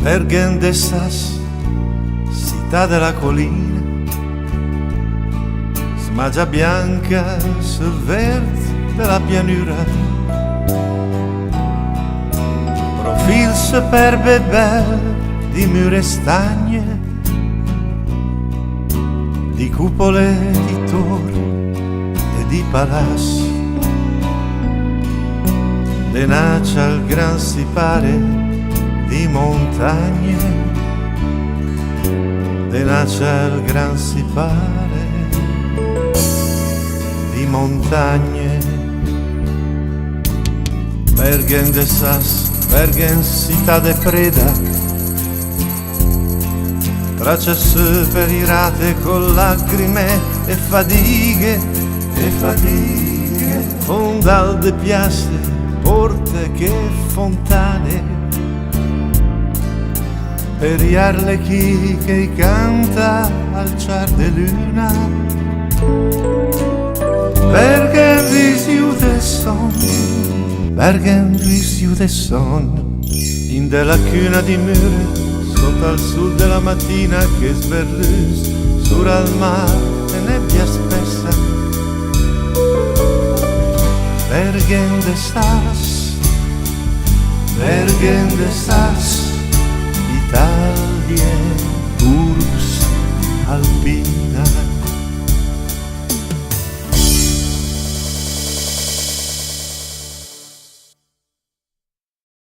Bergen de Sas, città della collina, smagia bianca sul verde della pianura, profil superbe e bel di mura e stagne, di cupole, di torri e di palazzi. De Nacha al gran si pare di montagne, de Nacha al gran si pare di montagne. Bergen de Sas, Bergen città de preda, tracce superirate con lacrime e fatighe, fondal de piazze, porte che fontane, per gli arlechi che canta al ciar de luna. Bergen risiu de son, Bergen risiu de son, in della cuna di mure, sotto al sud della mattina che sverrus, sur al mare e nebbia spessa. Bergen de Sas, Bergen de Sas,